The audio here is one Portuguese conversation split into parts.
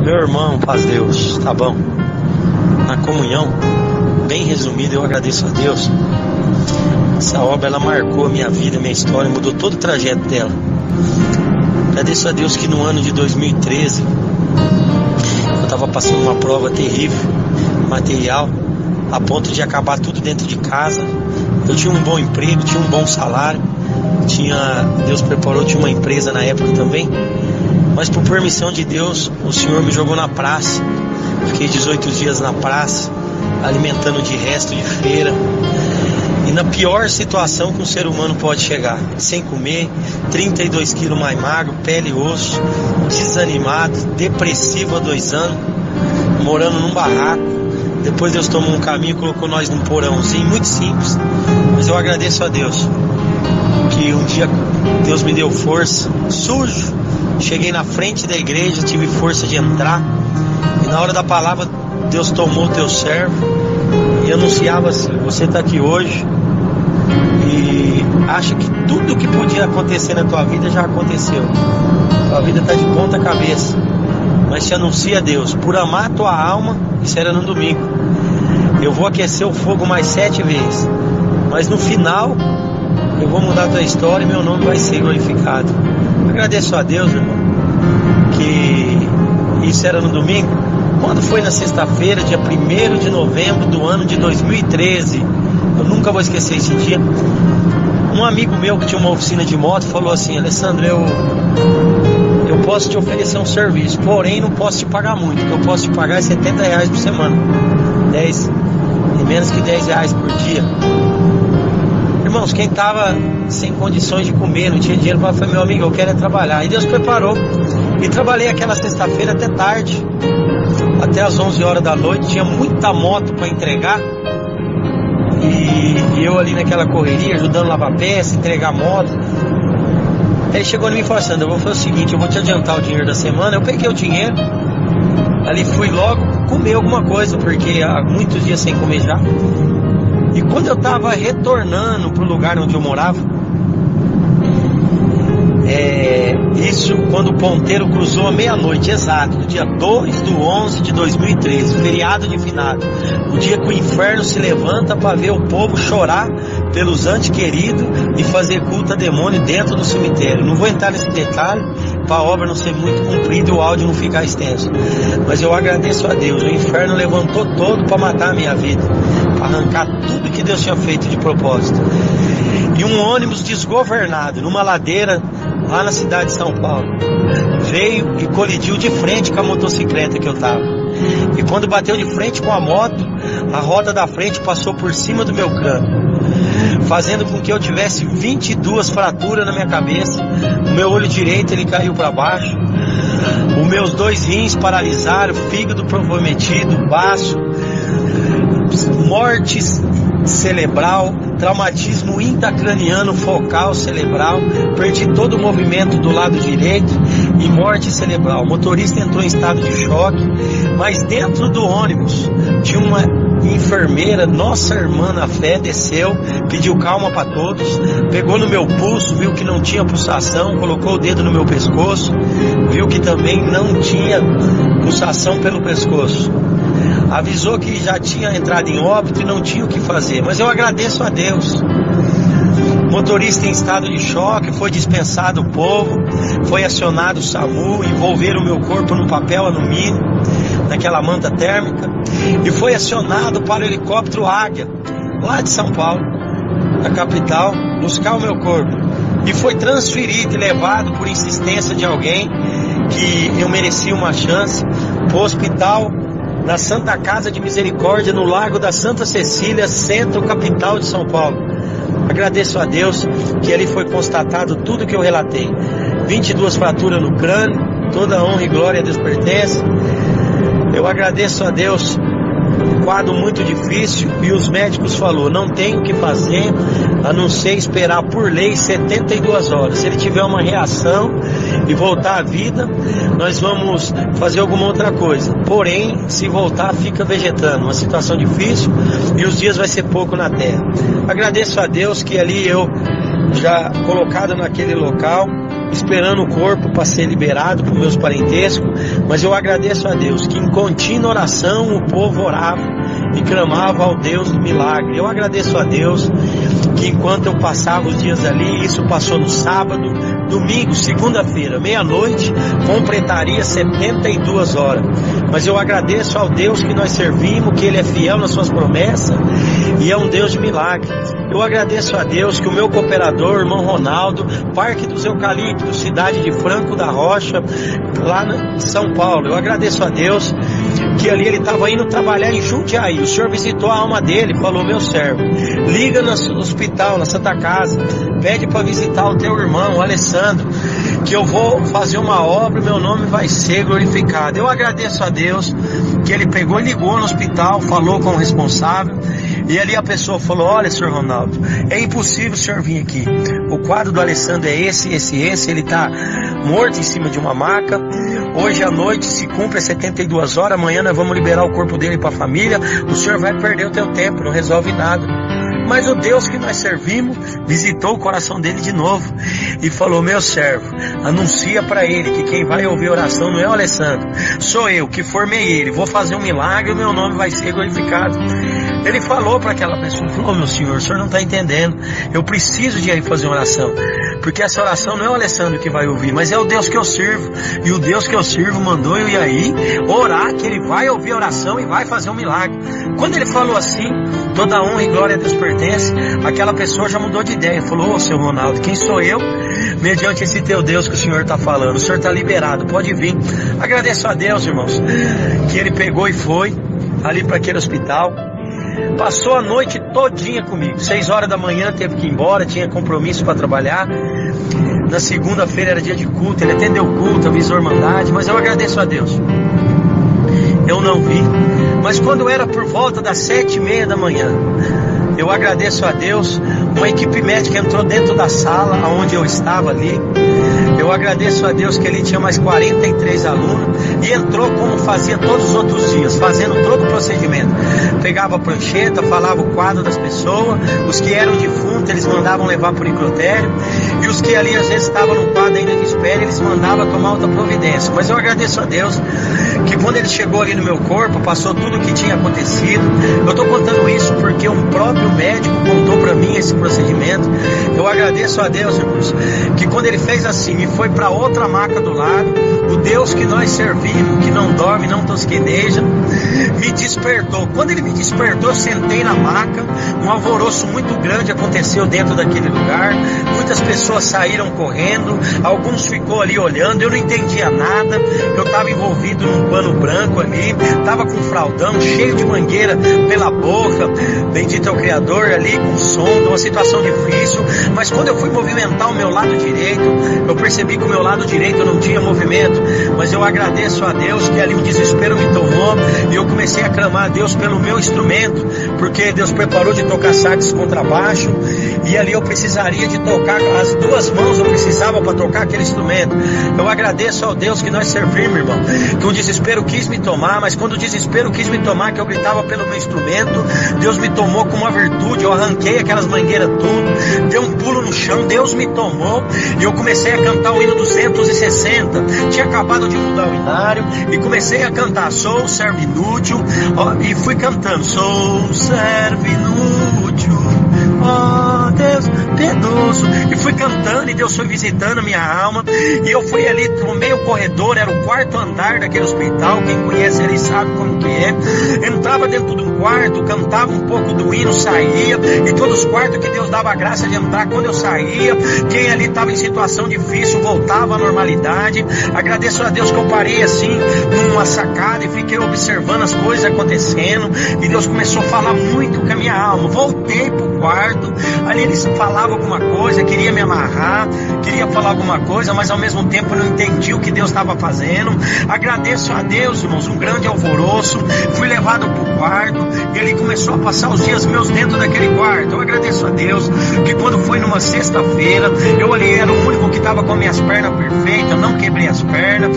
Meu irmão, paz Deus, tá bom? Na comunhão, bem resumido, eu agradeço a Deus. Essa obra, ela marcou a minha vida, a minha história, mudou todo o trajeto dela. Agradeço a Deus que no ano de 2013, eu estava passando uma prova terrível, material, a ponto de acabar tudo dentro de casa. Eu tinha um bom emprego, tinha um bom salário, Deus preparou, tinha uma empresa na época também. Mas por permissão de Deus, o Senhor me jogou na praça. Fiquei 18 dias na praça, alimentando de resto de feira. E na pior situação que um ser humano pode chegar, sem comer, 32 quilos mais magro, pele e osso, desanimado, depressivo há 2 anos, morando num barraco. Depois Deus tomou um caminho e colocou nós num porãozinho, muito simples. Mas eu agradeço a Deus, que um dia Deus me deu força, sujo. Cheguei na frente da igreja, tive força de entrar. E na hora da palavra, Deus tomou o teu servo e anunciava assim: você está aqui hoje e acha que tudo que podia acontecer na tua vida já aconteceu. Tua vida está de ponta cabeça. Mas te anuncia, Deus, por amar a tua alma, isso era no domingo, eu vou aquecer o fogo mais 7 vezes. Mas no final, eu vou mudar a tua história e meu nome vai ser glorificado. Agradeço a Deus, irmão, que isso era no domingo. Quando foi na sexta-feira, dia 1º de novembro do ano de 2013, eu nunca vou esquecer esse dia. Um amigo meu que tinha uma oficina de moto falou assim: Alessandro, eu posso te oferecer um serviço, porém não posso te pagar muito. O que eu posso te pagar é R$70 por semana, 10 e menos que R$10 por dia. Irmãos, quem estava sem condições de comer, não tinha dinheiro, falei: meu amigo, eu quero é trabalhar. E Deus preparou. E trabalhei aquela sexta-feira até tarde, até as 11 horas da noite. Tinha muita moto para entregar. E eu ali naquela correria, ajudando a lavar peça, entregar moto. Aí ele chegou em mim e falou: Sandra, eu vou fazer o seguinte, eu vou te adiantar o dinheiro da semana. Eu peguei o dinheiro, ali fui logo comer alguma coisa, porque há muitos dias sem comer já. E quando eu estava retornando para o lugar onde eu morava, isso quando o ponteiro cruzou a meia-noite, exato, no dia 2/11 de 2013, feriado de finado, o dia que o inferno se levanta para ver o povo chorar pelos entes queridos e fazer culto a demônio dentro do cemitério. Não vou entrar nesse detalhe para a obra não ser muito comprida e o áudio não ficar extenso, mas eu agradeço a Deus. O inferno levantou todo para matar a minha vida, para arrancar tudo que Deus tinha feito de propósito. E um ônibus desgovernado numa ladeira lá na cidade de São Paulo veio e colidiu de frente com a motocicleta que eu tava. E quando bateu de frente com a moto, a roda da frente passou por cima do meu crânio, fazendo com que eu tivesse 22 fraturas na minha cabeça. O meu olho direito ele caiu para baixo, os meus 2 rins paralisaram, fígado comprometido, baço, morte cerebral, traumatismo intracraniano focal cerebral, perdi todo o movimento do lado direito e morte cerebral. O motorista entrou em estado de choque, mas dentro do ônibus tinha uma enfermeira, nossa irmã na fé, desceu, pediu calma para todos, pegou no meu pulso, viu que não tinha pulsação, colocou o dedo no meu pescoço, viu que também não tinha pulsação pelo pescoço. Avisou que já tinha entrado em óbito e não tinha o que fazer, mas eu agradeço a Deus. Motorista em estado de choque, foi dispensado o povo, foi acionado o SAMU, envolveram o meu corpo no papel alumínio, naquela manta térmica, e foi acionado para o helicóptero Águia, lá de São Paulo, da capital, buscar o meu corpo. E foi transferido e levado por insistência de alguém que eu merecia uma chance para o hospital na Santa Casa de Misericórdia, no Lago da Santa Cecília, centro capital de São Paulo. Agradeço a Deus que ali foi constatado tudo que eu relatei. 22 fraturas no crânio, toda honra e glória a Deus pertence. Eu agradeço a Deus. Quadro muito difícil, e os médicos falaram: não tem o que fazer a não ser esperar por lei 72 horas. Se ele tiver uma reação e voltar à vida, nós vamos fazer alguma outra coisa. Porém, se voltar, fica vegetando. Uma situação difícil e os dias vai ser pouco na terra. Agradeço a Deus que ali eu, já colocado naquele local, esperando o corpo para ser liberado para os meus parentescos, Mas eu agradeço a Deus que em contínua oração o povo orava e clamava ao Deus do milagre. Eu agradeço a Deus que enquanto eu passava os dias ali, isso passou no sábado, domingo, segunda-feira, meia-noite, completaria 72 horas. Mas eu agradeço ao Deus que nós servimos, que Ele é fiel nas suas promessas e é um Deus de milagre. Eu agradeço a Deus que o meu cooperador, irmão Ronaldo, Parque dos Eucaliptos, cidade de Franco da Rocha, lá em São Paulo, eu agradeço a Deus que ali ele estava indo trabalhar em Jundiaí. O Senhor visitou a alma dele, falou: meu servo, liga no hospital, na Santa Casa, pede para visitar o teu irmão, o Alessandro, que eu vou fazer uma obra e meu nome vai ser glorificado. Eu agradeço a Deus que ele pegou e ligou no hospital, falou com o responsável, e ali a pessoa falou: olha, senhor Ronaldo, é impossível o senhor vir aqui, o quadro do Alessandro é esse, ele está morto em cima de uma maca, hoje à noite se cumpre 72 horas, amanhã nós vamos liberar o corpo dele para a família, o senhor vai perder o teu tempo, não resolve nada. Mas o Deus que nós servimos visitou o coração dele de novo e falou: meu servo, anuncia para ele que quem vai ouvir a oração não é o Alessandro, sou eu que formei ele, vou fazer um milagre e o meu nome vai ser glorificado. Ele falou para aquela pessoa, falou: meu senhor, o senhor não está entendendo, eu preciso de ir fazer uma oração, porque essa oração não é o Alessandro que vai ouvir, mas é o Deus que eu sirvo, e o Deus que eu sirvo mandou eu ir aí orar, que ele vai ouvir a oração e vai fazer um milagre. Quando ele falou assim, toda honra e glória a Deus pertence, aquela pessoa já mudou de ideia, falou: ô seu Ronaldo, quem sou eu mediante esse teu Deus que o senhor está falando? O senhor está liberado, pode vir. Agradeço a Deus, irmãos, que ele pegou e foi ali para aquele hospital. Passou a noite todinha comigo, 6 horas da manhã teve que ir embora, tinha compromisso para trabalhar. Na segunda-feira era dia de culto, ele atendeu o culto, avisou a Irmandade, mas eu agradeço a Deus. Eu não vi, mas quando era por volta das 7h30 da manhã, eu agradeço a Deus, uma equipe médica entrou dentro da sala onde eu estava ali. Eu agradeço a Deus que ali tinha mais 43 alunos e entrou como fazia todos os outros dias, fazendo todo o procedimento. Pegava a prancheta, falava o quadro das pessoas, os que eram defuntos eles mandavam levar para o necrotério, e os que ali às vezes estavam no quadro ainda de espera, eles mandavam tomar outra providência. Mas eu agradeço a Deus que quando ele chegou ali no meu corpo, passou tudo o que tinha acontecido. Eu estou contando isso porque um próprio médico contou para mim esse procedimento. Eu agradeço a Deus, irmãos, que quando ele fez assim e foi para outra maca do lado, o Deus que nós servimos, que não dorme, não tosqueneja, me despertou. Quando ele me despertou, eu sentei na maca, um alvoroço muito grande aconteceu dentro daquele lugar, muitas pessoas saíram correndo, alguns ficou ali olhando, eu não entendia nada, eu estava envolvido num pano branco ali, estava com um fraldão cheio de mangueira pela boca, bendito é o Criador, ali com sonda, uma situação difícil. Mas quando eu fui movimentar o meu lado direito, eu percebi que o meu lado direito não tinha movimento, mas eu agradeço a Deus que ali o desespero me tomou e eu comecei a clamar a Deus pelo meu instrumento, porque Deus preparou de tocar sax contrabaixo e ali eu precisaria de tocar, as duas mãos eu precisava para tocar aquele instrumento. Eu agradeço ao Deus que nós servimos, irmão, que o desespero quis me tomar, mas quando o desespero quis me tomar, que eu gritava pelo meu instrumento, Deus me tomou com uma virtude, eu arranquei aquelas mangueiras tudo, dei um pulo no chão, Deus me tomou e eu comecei a cantar o hino 260, tinha acabado de mudar o inário e comecei a cantar: sou um servo inútil, e fui cantando: sou um servo inútil, ó Deus piedoso, e fui cantando e Deus foi visitando a minha alma, e eu fui ali, tomei o corredor, era o quarto andar daquele hospital, quem conhece ele sabe como que é, entrava dentro de um quarto, cantava um pouco do hino, saía, e todos os quartos que Deus dava a graça de entrar, quando eu saía, quem ali estava em situação difícil voltava à normalidade. Agradeço a Deus que eu parei assim numa sacada e fiquei observando as coisas acontecendo, e Deus começou a falar muito com a minha alma. Voltei pro quarto, ali eles falavam alguma coisa, queria me amarrar, queria falar alguma coisa, mas ao mesmo tempo eu não entendi o que Deus estava fazendo. Agradeço a Deus, irmãos, um grande alvoroço, fui levado pro quarto e ele começou a passar os dias meus dentro daquele quarto. Eu agradeço a Deus que quando foi numa sexta-feira, eu ali era o único que estava com minhas pernas perfeitas, eu não quebrei as pernas,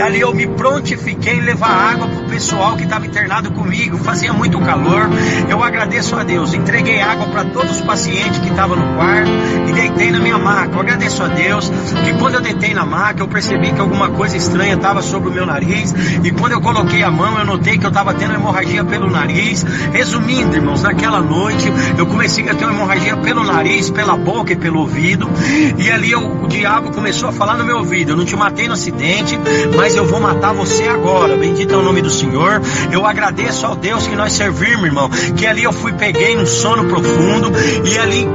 ali eu me prontifiquei em levar água pro pessoal que estava internado comigo, fazia muito calor. Eu agradeço a Deus, entreguei água para todos os pacientes que estavam no quarto e deitei na minha maca. Eu agradeço a Deus que quando eu deitei na maca, eu percebi que alguma coisa estranha estava sobre o meu nariz, e quando eu coloquei a mão, eu notei que eu estava tendo hemorragia pelo nariz. Resumindo, irmãos, naquela noite eu comecei a ter uma hemorragia pelo nariz, pela boca e pelo ouvido, e ali o diabo começou a falar no meu ouvido: eu não te matei no acidente, mas eu vou matar você agora. Bendito é o nome do Senhor. Eu agradeço ao Deus que nós servimos, irmão, que ali eu peguei num sono profundo, e ali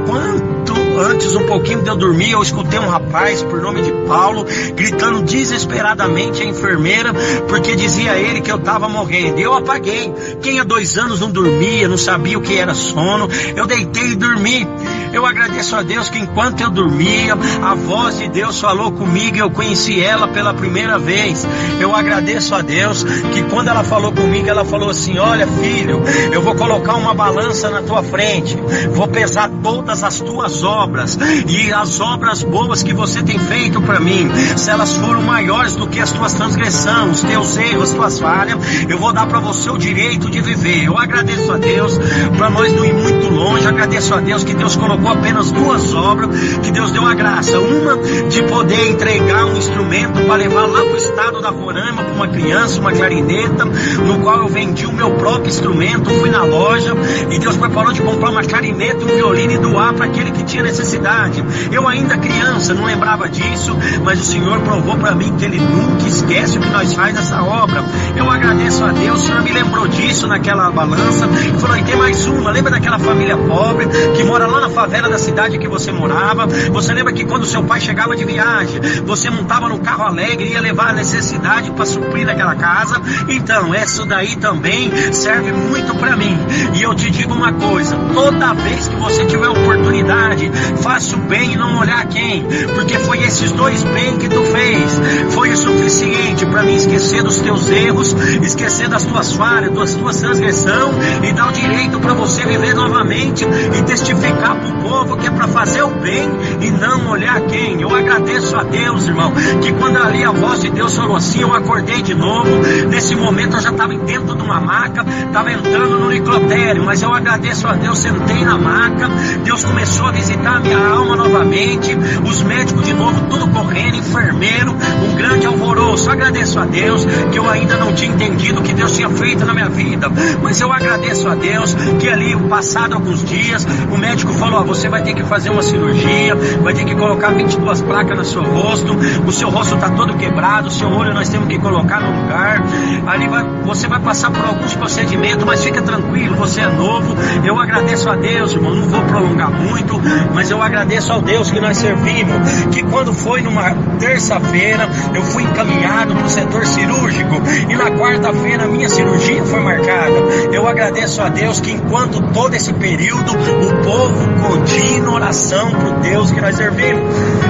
antes, um pouquinho de eu dormir, eu escutei um rapaz, por nome de Paulo, gritando desesperadamente a enfermeira, porque dizia a ele que eu estava morrendo. E eu apaguei. Quem há 2 anos não dormia, não sabia o que era sono, eu deitei e dormi. Eu agradeço a Deus que enquanto eu dormia, a voz de Deus falou comigo e eu conheci ela pela primeira vez. Eu agradeço a Deus que quando ela falou comigo, ela falou assim: olha, filho, eu vou colocar uma balança na tua frente, vou pesar todas as tuas obras, e as obras boas que você tem feito para mim, se elas foram maiores do que as tuas transgressões, os teus erros, as tuas falhas, eu vou dar para você o direito de viver. Eu agradeço a Deus, para nós não ir muito longe, agradeço a Deus que Deus colocou apenas 2 obras, que Deus deu a graça: uma de poder entregar um instrumento para levar lá para o estado da Roraima, para uma criança, uma clarineta, no qual eu vendi o meu próprio instrumento, fui na loja, e Deus preparou de comprar uma clarineta, um violino e doar para aquele que tinha necessidade. Eu ainda criança, não lembrava disso, mas o Senhor provou para mim que Ele nunca esquece o que nós faz nessa obra. Eu agradeço a Deus, o Senhor me lembrou disso naquela balança, e falou: e tem mais uma, lembra daquela família pobre, que mora lá na favela da cidade que você morava? Você lembra que quando seu pai chegava de viagem, você montava no carro alegre e ia levar a necessidade para suprir aquela casa? Então, essa daí também serve muito para mim, e eu te digo uma coisa: toda vez que você tiver oportunidade, faça o bem e não olhar quem, porque foi esses 2 bem que tu fez, foi o suficiente para mim esquecer dos teus erros, esquecer das tuas falhas, das tuas transgressões, e dar o direito para você viver novamente e testificar para o povo que é para fazer o bem e não olhar quem. Eu agradeço a Deus, irmão, que quando ali a voz de Deus falou assim, eu acordei de novo. Nesse momento eu já estava dentro de uma maca, estava entrando no necrotério, mas eu agradeço a Deus, sentei na maca, Deus começou a visitar a minha alma novamente, os médicos de novo, tudo correndo, enfermeiro, um grande alvoroço. Agradeço a Deus que eu ainda não tinha entendido o que Deus tinha feito na minha vida, mas eu agradeço a Deus que ali, passado alguns dias, o médico falou: você vai ter que fazer uma cirurgia, vai ter que colocar 22 placas no seu rosto, o seu rosto está todo quebrado, o seu olho nós temos que colocar no lugar, ali você vai passar por alguns procedimentos, mas fica tranquilo, você é novo. Eu agradeço a Deus, irmão, não vou prolongar muito, mas eu agradeço ao Deus que nós servimos, que quando foi numa terça-feira, eu fui encaminhado para o setor cirúrgico, e na quarta-feira a minha cirurgia foi marcada. Eu agradeço a Deus que enquanto todo esse período, o povo continua oração para o Deus que nós servimos.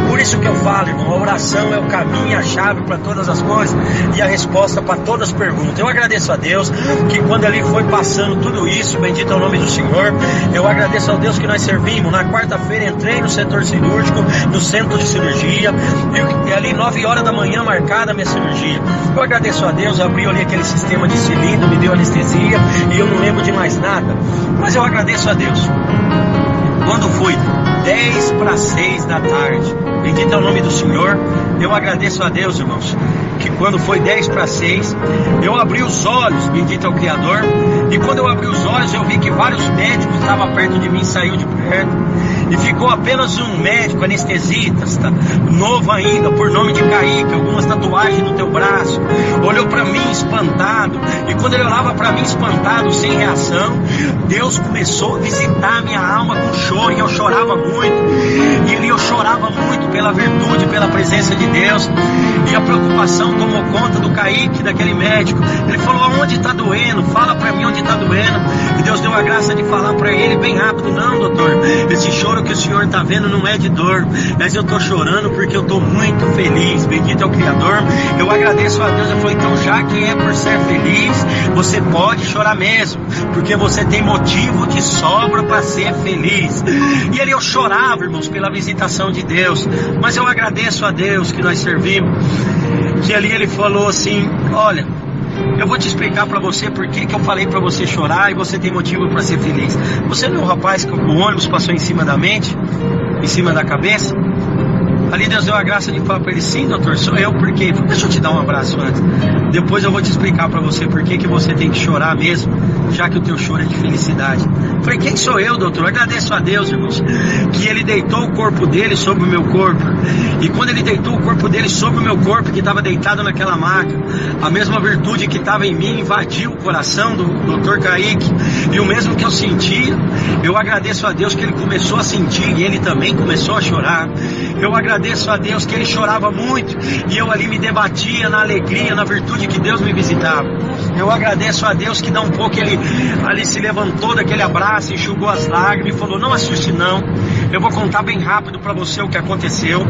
Por isso que eu falo, irmão, a oração é o caminho, a chave para todas as coisas, e a resposta para todas as perguntas. Eu agradeço a Deus que quando ali foi passando tudo isso, bendito é o nome do Senhor, eu agradeço ao Deus que nós servimos. Na quarta-feira entrei no setor cirúrgico, no centro de cirurgia, e ali 9 horas da manhã marcada a minha cirurgia. Eu agradeço a Deus, abri ali aquele sistema de cilindro, me deu anestesia, e eu não lembro de mais nada, mas eu agradeço a Deus. Quando foi 10 para 6 da tarde, bendito é o nome do Senhor, eu agradeço a Deus, irmãos, que quando foi 10 para 6, eu abri os olhos, bendito é o Criador, e quando eu abri os olhos, eu vi que vários médicos estavam perto de mim, saiu de perto, e ficou apenas um médico anestesista, novo ainda, por nome de Kaique, algumas tatuagens no teu braço, olhou para mim espantado, e quando ele olhava para mim espantado, sem reação, Deus começou a visitar a minha alma com choro, e eu chorava muito, e ali eu chorava muito pela virtude, pela presença de Deus, e a preocupação tomou conta do Kaique, daquele médico. Ele falou: aonde está doendo? Fala para mim onde está doendo. E Deus deu a graça de falar para ele bem rápido: não, doutor, esse choro que o senhor está vendo não é de dor, mas eu estou chorando porque eu estou muito feliz, bendito é o Criador. Eu agradeço a Deus. Eu falei: então, já que é por ser feliz, você pode chorar mesmo, porque você tem motivo de sobra para ser feliz. E ali eu chorava, irmãos, pela visitação de Deus, mas eu agradeço a Deus que nós servimos, que ali ele falou assim: olha, Eu vou te explicar para você por que eu falei para você chorar e você tem motivo para ser feliz. Você não é um rapaz que o ônibus passou em cima da mente, em cima da cabeça? Ali Deus deu a graça de falar para ele: sim, doutor, sou eu. Por quê? Deixa eu te dar um abraço antes. Depois eu vou te explicar para você por que você tem que chorar mesmo, já que o teu choro é de felicidade. Falei: quem sou eu, doutor? Eu agradeço a Deus, irmãos, que ele deitou o corpo dele sobre o meu corpo. E quando ele deitou o corpo dele sobre o meu corpo, que estava deitado naquela maca, a mesma virtude que estava em mim invadiu o coração do doutor Kaique. E o mesmo que eu sentia, eu agradeço a Deus que ele começou a sentir e ele também começou a chorar. Eu agradeço a Deus que ele chorava muito e eu ali me debatia na alegria, na virtude que Deus me visitava. Eu agradeço a Deus que dá um pouco ele ali se levantou daquele abraço, enxugou as lágrimas e falou: não assuste não, eu vou contar bem rápido para você o que aconteceu.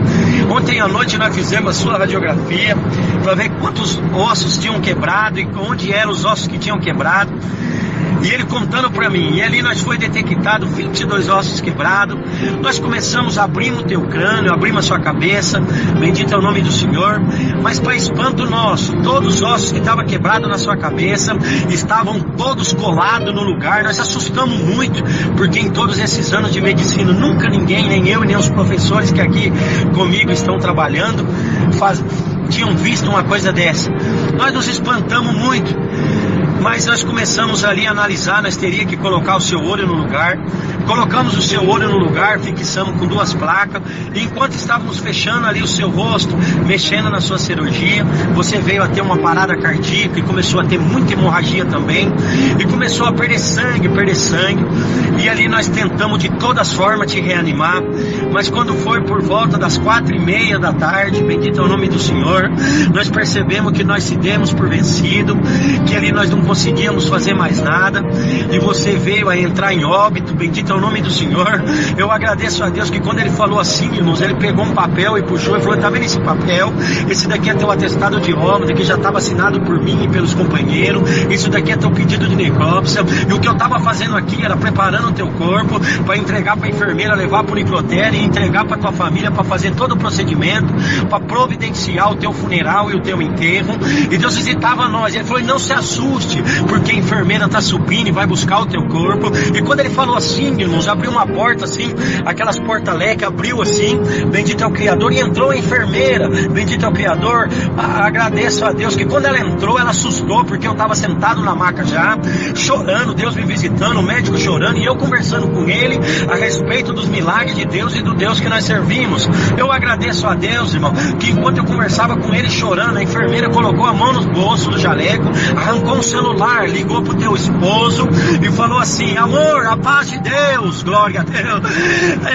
Ontem à noite nós fizemos a sua radiografia para ver quantos ossos tinham quebrado e onde eram os ossos que tinham quebrado. E ele contando para mim, e ali nós foi detectado 22 ossos quebrados. Nós começamos a abrir o teu crânio, abrimos a sua cabeça, bendito é o nome do Senhor. Mas para espanto nosso, todos os ossos que estavam quebrados na sua cabeça estavam todos colados no lugar. Nós assustamos muito, porque em todos esses anos de medicina nunca ninguém, nem eu nem os professores que aqui comigo estão trabalhando, tinham visto uma coisa dessa. Nós nos espantamos muito. Mas nós começamos ali a analisar, nós teríamos que colocar o seu olho no lugar. Colocamos o seu olho no lugar, fixamos com 2 placas. E enquanto estávamos fechando ali o seu rosto, mexendo na sua cirurgia, você veio a ter uma parada cardíaca e começou a ter muita hemorragia também. E começou a perder sangue. E ali nós tentamos de todas formas te reanimar. Mas quando foi por volta das 4:30 da tarde, bendito é o nome do Senhor, nós percebemos que nós se demos por vencido, que ali nós não conseguíamos fazer mais nada, e você veio a entrar em óbito, bendito é o nome do Senhor. Eu agradeço a Deus que quando ele falou assim, irmãos, ele pegou um papel e puxou e falou: tá vendo esse papel? Esse daqui é teu atestado de óbito, que já estava assinado por mim e pelos companheiros. Isso daqui é teu pedido de necrópsia, e o que eu estava fazendo aqui era preparando o teu corpo para entregar para a enfermeira, levar para o necrotério e entregar para tua família, para fazer todo o procedimento, para providenciar o teu funeral e o teu enterro. E Deus visitava nós, ele falou: não se assuste, porque a enfermeira está subindo e vai buscar o teu corpo. E quando ele falou assim, irmãos, abriu uma porta assim, aquelas porta-leque, abriu assim, bendito é o Criador, e entrou a enfermeira, bendito é o Criador. Agradeço a Deus que quando ela entrou, ela assustou, porque eu estava sentado na maca já, chorando, Deus me visitando, o médico chorando, e eu conversando com ele a respeito dos milagres de Deus e do Deus que nós servimos. Eu agradeço a Deus, irmão, que enquanto eu conversava com ele chorando, a enfermeira colocou a mão no bolso do jaleco, arrancou um celular, ligou pro teu esposo e falou assim: amor, a paz de Deus, glória a Deus.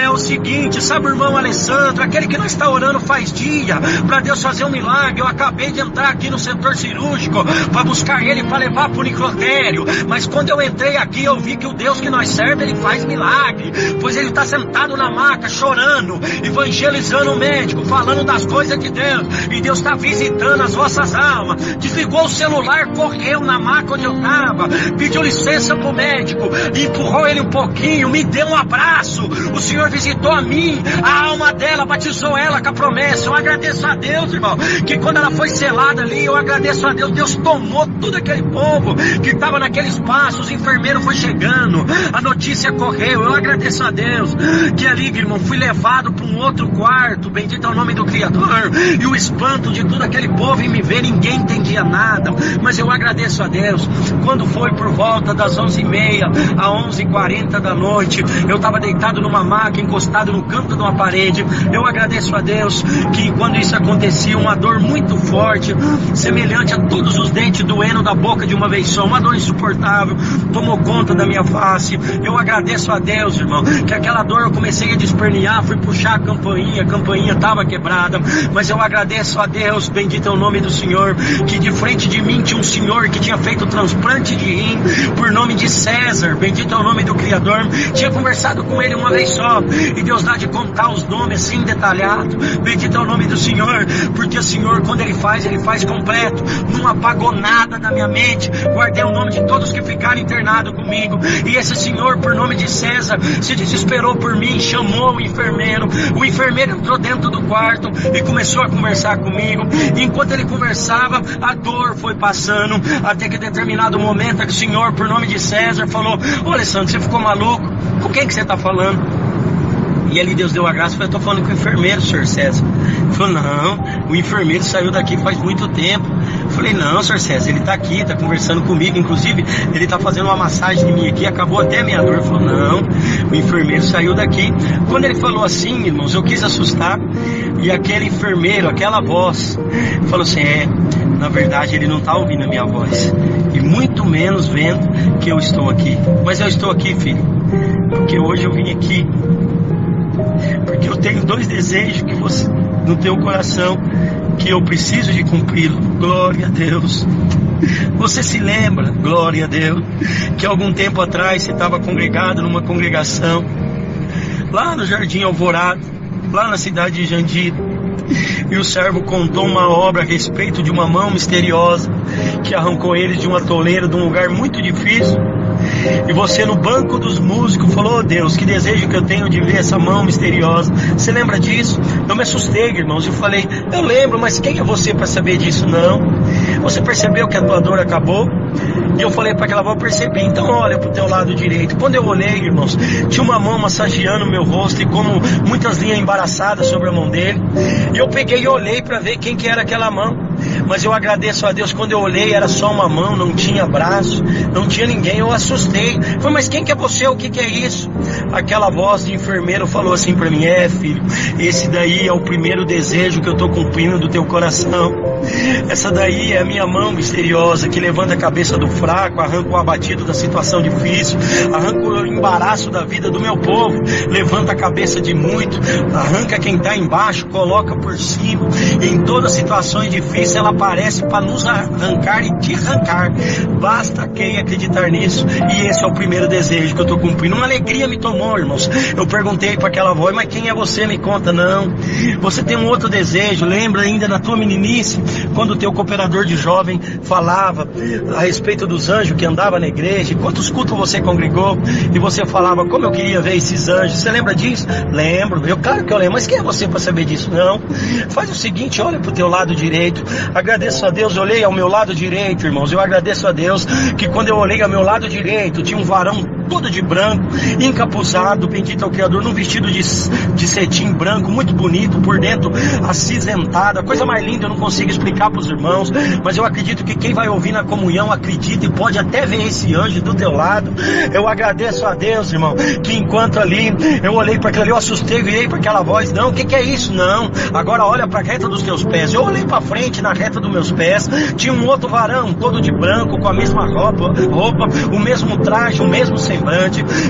É o seguinte, sabe o irmão Alessandro, aquele que nós está orando faz dia para Deus fazer um milagre. Eu acabei de entrar aqui no setor cirúrgico para buscar ele, para levar pro necrotério, mas quando eu entrei aqui eu vi que o Deus que nós serve, ele faz milagre, pois ele está sentado na maca chorando, evangelizando o médico, falando das coisas de Deus, e Deus está visitando as vossas almas. Desligou o celular, correu na maca onde eu estava, pediu licença pro médico, empurrou ele um pouquinho, me deu um abraço. O Senhor visitou a mim, a alma dela, batizou ela com a promessa. Eu agradeço a Deus, irmão, que quando ela foi selada ali, eu agradeço a Deus, Deus tomou todo aquele povo que estava naquele espaço, os enfermeiros foi chegando, a notícia correu. Eu agradeço a Deus que ali, irmão, fui levado para um outro quarto, bendito é o nome do Criador, e o espanto de todo aquele povo em me ver, ninguém entendia nada, mas eu agradeço a Deus. Quando foi por volta das 11:30 a 11:40 da noite, eu estava deitado numa maca, encostado no canto de uma parede. Eu agradeço a Deus que quando isso acontecia, uma dor muito forte, semelhante a todos os dentes doendo da boca de uma vez só, uma dor insuportável, tomou conta da minha face. Eu agradeço a Deus, irmão, que aquela dor eu comecei a despernear, fui puxar a campainha estava quebrada, mas eu agradeço a Deus, bendito é o nome do Senhor, que de frente de mim tinha um senhor que tinha tinha feito transplante de rim por nome de César, bendito é o nome do Criador. Tinha conversado com ele uma vez só, e Deus dá de contar os nomes assim detalhado. Bendito é o nome do Senhor, porque o Senhor, quando Ele faz completo. Não apagou nada da minha mente. Guardei o nome de todos que ficaram internados comigo, e esse senhor, por nome de César, se desesperou por mim, chamou o enfermeiro entrou dentro do quarto e começou a conversar comigo. E enquanto ele conversava, a dor foi passando, até que em determinado momento, o senhor, por nome de César, falou: ô Alessandro, você ficou maluco? Com quem que você está falando? E ali Deus deu a graça e falou: eu estou falando com o enfermeiro, senhor César. Ele falou: não, o enfermeiro saiu daqui faz muito tempo. Eu falei: não, senhor César, ele está aqui, está conversando comigo, inclusive ele está fazendo uma massagem em mim aqui, acabou até a minha dor. Ele falou: não, o enfermeiro saiu daqui. Quando ele falou assim, irmãos, eu quis assustar, e aquele enfermeiro, aquela voz, falou assim: na verdade ele não está ouvindo a minha voz, e muito menos vendo que eu estou aqui. Mas eu estou aqui, filho, porque hoje eu vim aqui, porque eu tenho 2 desejos que você, no teu coração, que eu preciso de cumpri-lo. Glória a Deus. Você se lembra, glória a Deus, que algum tempo atrás você estava congregado numa congregação lá no Jardim Alvorada, lá na cidade de Jandira, e o servo contou uma obra a respeito de uma mão misteriosa que arrancou eles de uma toleira, de um lugar muito difícil. E você, no banco dos músicos, falou: oh Deus, que desejo que eu tenho de ver essa mão misteriosa. Você lembra disso? Eu me assustei, irmãos. Eu falei: eu lembro, mas quem é você para saber disso? Não. Você percebeu que a tua dor acabou? E eu falei para aquela voz: percebi. Então olha para o teu lado direito. Quando eu olhei, irmãos, tinha uma mão massageando o meu rosto, e como muitas linhas embaraçadas sobre a mão dele. E eu peguei e olhei para ver quem que era aquela mão. Mas eu agradeço a Deus, quando eu olhei era só uma mão, não tinha braço, não tinha ninguém. Eu assustei. Falei: mas quem que é você? O que que é isso? Aquela voz de enfermeiro falou assim para mim: filho, esse daí é o primeiro desejo que eu estou cumprindo do teu coração. Essa daí é a minha mão misteriosa, que levanta a cabeça do fraco, arranca o abatido da situação difícil, arranca o embaraço da vida do meu povo, levanta a cabeça de muito, arranca quem está embaixo, coloca por cima. E em todas as situações difíceis ela aparece para nos arrancar e te arrancar. Basta quem acreditar nisso. E esse é o primeiro desejo que eu estou cumprindo. Uma alegria me tomou, irmãos. Eu perguntei para aquela voz: mas quem é você? Me conta. Não, você tem um outro desejo. Lembra ainda na tua meninice, quando o teu cooperador de jovem falava a respeito dos anjos que andavam na igreja, quantos cultos você congregou, e você falava: como eu queria ver esses anjos. Você lembra disso? Lembro. Claro que eu lembro. Mas quem é você para saber disso? Não. Faz o seguinte, olha para o teu lado direito. Agradeço a Deus. Eu olhei ao meu lado direito, irmãos. Eu agradeço a Deus que quando eu olhei ao meu lado direito, tinha um varão todo de branco, encapuzado, bendito ao Criador, num vestido de cetim branco, muito bonito, por dentro acinzentado, a coisa mais linda. Eu não consigo explicar para os irmãos, mas eu acredito que quem vai ouvir na comunhão acredita e pode até ver esse anjo do teu lado. Eu agradeço a Deus, irmão, que enquanto ali eu olhei para aquilo ali, eu assustei, virei para aquela voz: não, o que é isso? Não, agora olha para a reta dos teus pés. Eu olhei para frente, na reta dos meus pés tinha um outro varão, todo de branco, com a mesma roupa, o mesmo traje, o mesmo semblante.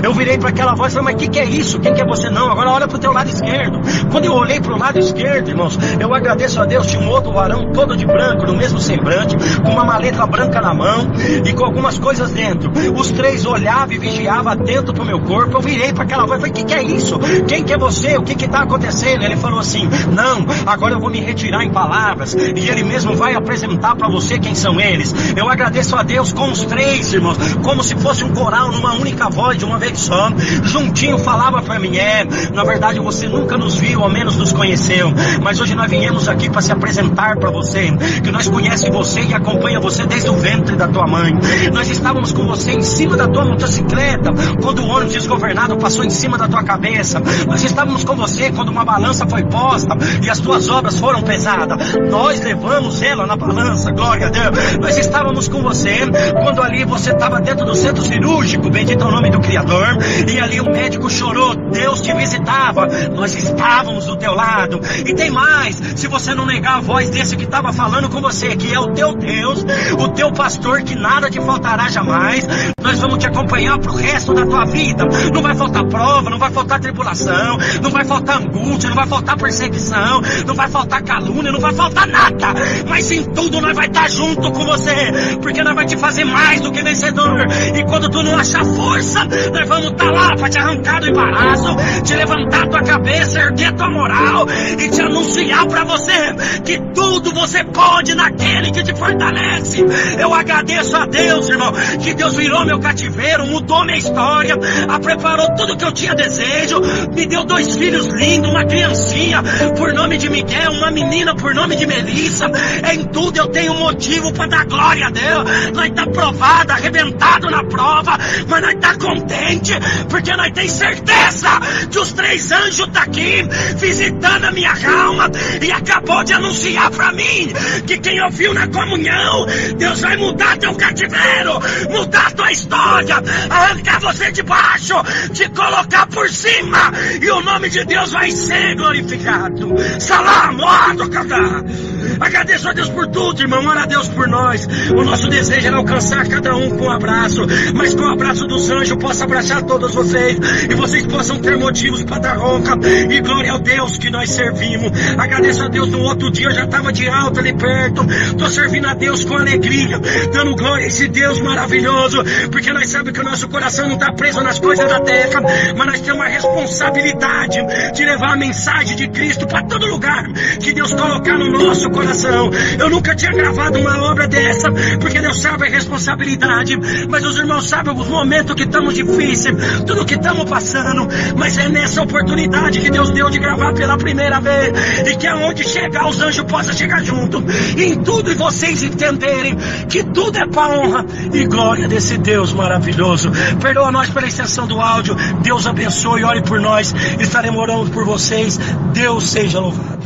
Eu virei para aquela voz e falei: mas o que é isso? Quem que é você? Não, agora olha para o teu lado esquerdo. Quando eu olhei para o lado esquerdo, irmãos, eu agradeço a Deus, tinha um outro varão todo de branco, no mesmo semblante, com uma maleta branca na mão e com algumas coisas dentro. Os 3 olhavam e vigiavam atento para o meu corpo. Eu virei para aquela voz e falei: o que é isso? Quem que é você? O que está acontecendo? Ele falou assim: não, agora eu vou me retirar em palavras, e ele mesmo vai apresentar para você quem são eles. Eu agradeço a Deus com os 3, irmãos, como se fosse um coral, numa única voz, de uma vez só, juntinho falava para mim: na verdade você nunca nos viu, ao menos nos conheceu, mas hoje nós viemos aqui para se apresentar para você, que nós conhecemos você e acompanha você desde o ventre da tua mãe. Nós estávamos com você em cima da tua motocicleta, quando o ônibus desgovernado passou em cima da tua cabeça. Nós estávamos com você quando uma balança foi posta e as tuas obras foram pesadas. Nós levamos ela na balança, glória a Deus. Nós estávamos com você quando ali você estava dentro do centro cirúrgico, bendito exalta o nome do Criador. E ali o médico chorou, Deus te visitava, nós estávamos do teu lado. E tem mais, se você não negar a voz desse que estava falando com você, que é o teu Deus, o teu pastor, que nada te faltará jamais, nós vamos te acompanhar pro resto da tua vida. Não vai faltar prova, não vai faltar tribulação, não vai faltar angústia, não vai faltar perseguição, não vai faltar calúnia, não vai faltar nada. Mas em tudo nós vai estar junto com você, porque nós vai te fazer mais do que vencedor. E quando tu não achar força, nós vamos estar lá para te arrancar do embaraço, te levantar tua cabeça, erguer tua moral e te anunciar para você que tudo você pode naquele que te fortalece. Eu agradeço a Deus, irmão, que Deus virou meu cativeiro, mudou minha história, preparou tudo que eu tinha desejo, me deu 2 filhos lindos, uma criancinha por nome de Miguel, uma menina por nome de Melissa. Em tudo eu tenho motivo para dar glória a Deus. Nós tá provado, arrebentado na prova, mas nós tá contente, porque nós tem certeza que os 3 anjos tá aqui visitando a minha alma e acabou de anunciar para mim que quem ouviu na comunhão, Deus vai mudar teu cativeiro, mudar tua história, arrancar você de baixo, te colocar por cima, e o nome de Deus vai ser glorificado. Salam, agradeço a Deus por tudo, irmão. Ora a Deus por nós. O nosso desejo é alcançar cada um com um abraço, mas com o abraço dos anjos possa abraçar todos vocês, e vocês possam ter motivos para dar honra e glória ao Deus que nós servimos. Agradeço a Deus. No outro dia eu já estava de alta ali perto, tô servindo a Deus com alegria, dando glória a esse Deus maravilhoso, porque nós sabemos que o nosso coração não está preso nas coisas da terra, mas nós temos uma responsabilidade de levar a mensagem de Cristo para todo lugar que Deus colocar no nosso coração. Eu nunca tinha gravado uma obra dessa, porque Deus sabe a responsabilidade, mas os irmãos sabem os momentos que estamos difíceis, tudo que estamos passando, mas é nessa oportunidade que Deus deu de gravar pela primeira vez, e que aonde chegar os anjos possam chegar junto, em tudo, e vocês entenderem que tudo é para honra e glória desse Deus maravilhoso. Perdoa nós pela extensão do áudio, Deus abençoe, ore por nós, estaremos orando por vocês, Deus seja louvado.